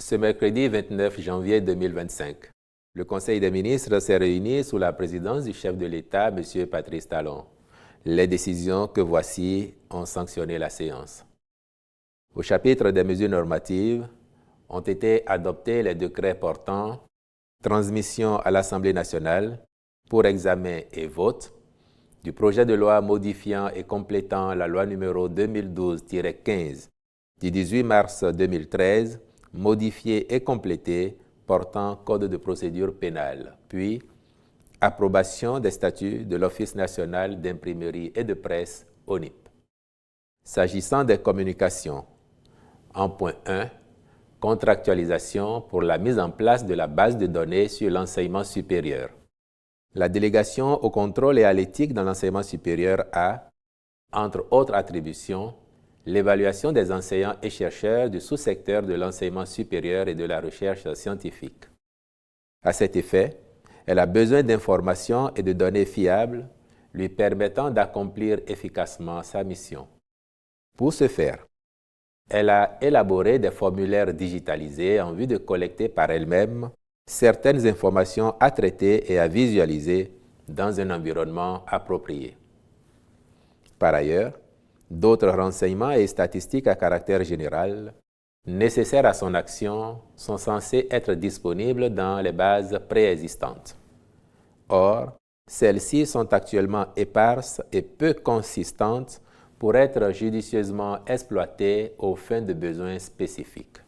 Ce mercredi 29 janvier 2025, le Conseil des ministres s'est réuni sous la présidence du chef de l'État, M. Patrice Talon. Les décisions que voici ont sanctionné la séance. Au chapitre des mesures normatives, ont été adoptés les décrets portant transmission à l'Assemblée nationale pour examen et vote du projet de loi modifiant et complétant la loi numéro 2012-15 du 18 mars 2013, modifié et complété portant code de procédure pénale, puis approbation des statuts de l'Office national d'imprimerie et de presse, ONIP. S'agissant des communications, en point 1, contractualisation pour la mise en place de la base de données sur l'enseignement supérieur. La délégation au contrôle et à l'éthique dans l'enseignement supérieur a, entre autres attributions, l'évaluation des enseignants et chercheurs du sous-secteur de l'enseignement supérieur et de la recherche scientifique. À cet effet, elle a besoin d'informations et de données fiables lui permettant d'accomplir efficacement sa mission. Pour ce faire, elle a élaboré des formulaires digitalisés en vue de collecter par elle-même certaines informations à traiter et à visualiser dans un environnement approprié. Par ailleurs, d'autres renseignements et statistiques à caractère général nécessaires à son action sont censés être disponibles dans les bases préexistantes. Or, celles-ci sont actuellement éparses et peu consistantes pour être judicieusement exploitées aux fins de besoins spécifiques.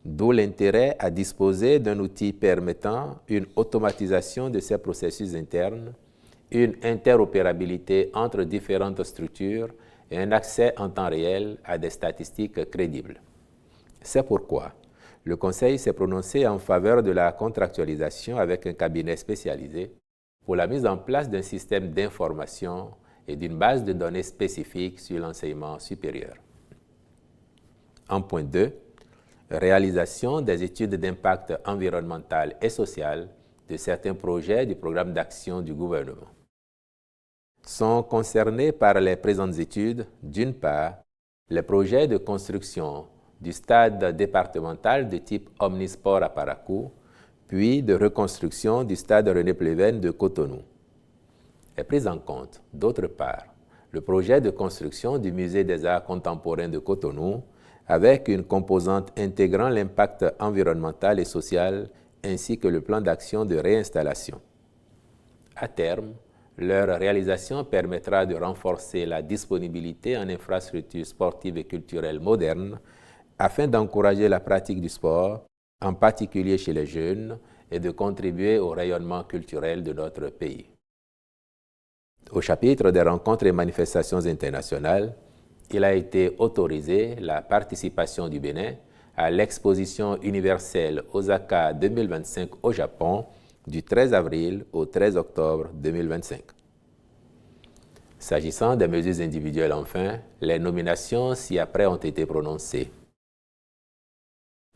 D'où l'intérêt à disposer d'un outil permettant une automatisation de ces processus internes, une interopérabilité entre différentes structures et un accès en temps réel à des statistiques crédibles. C'est pourquoi le Conseil s'est prononcé en faveur de la contractualisation avec un cabinet spécialisé pour la mise en place d'un système d'information et d'une base de données spécifique sur l'enseignement supérieur. En point 2, réalisation des études d'impact environnemental et social de certains projets du programme d'action du gouvernement. Sont concernés par les présentes études, d'une part, les projets de construction du stade départemental de type omnisport à Parakou, puis de reconstruction du stade René-Pleven de Cotonou. Est pris en compte, d'autre part, le projet de construction du Musée des Arts contemporains de Cotonou avec une composante intégrant l'impact environnemental et social ainsi que le plan d'action de réinstallation. À terme, leur réalisation permettra de renforcer la disponibilité en infrastructures sportives et culturelles modernes afin d'encourager la pratique du sport, en particulier chez les jeunes, et de contribuer au rayonnement culturel de notre pays. Au chapitre des rencontres et manifestations internationales, il a été autorisé la participation du Bénin à l'exposition universelle Osaka 2025 au Japon du 13 avril au 13 octobre 2025. S'agissant des mesures individuelles enfin, les nominations ci-après ont été prononcées.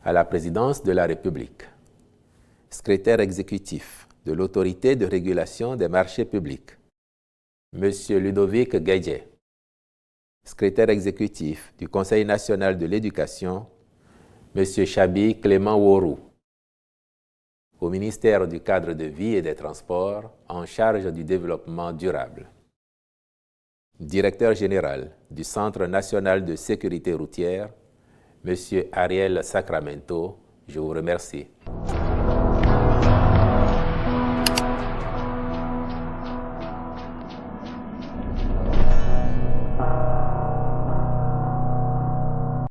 À la présidence de la République, secrétaire exécutif de l'Autorité de régulation des marchés publics, M. Ludovic Guédié, secrétaire exécutif du Conseil national de l'éducation, M. Chabi Clément Worou, au ministère du Cadre de vie et des Transports en charge du développement durable. Directeur général du Centre national de sécurité routière, M. Ariel Sacramento, je vous remercie.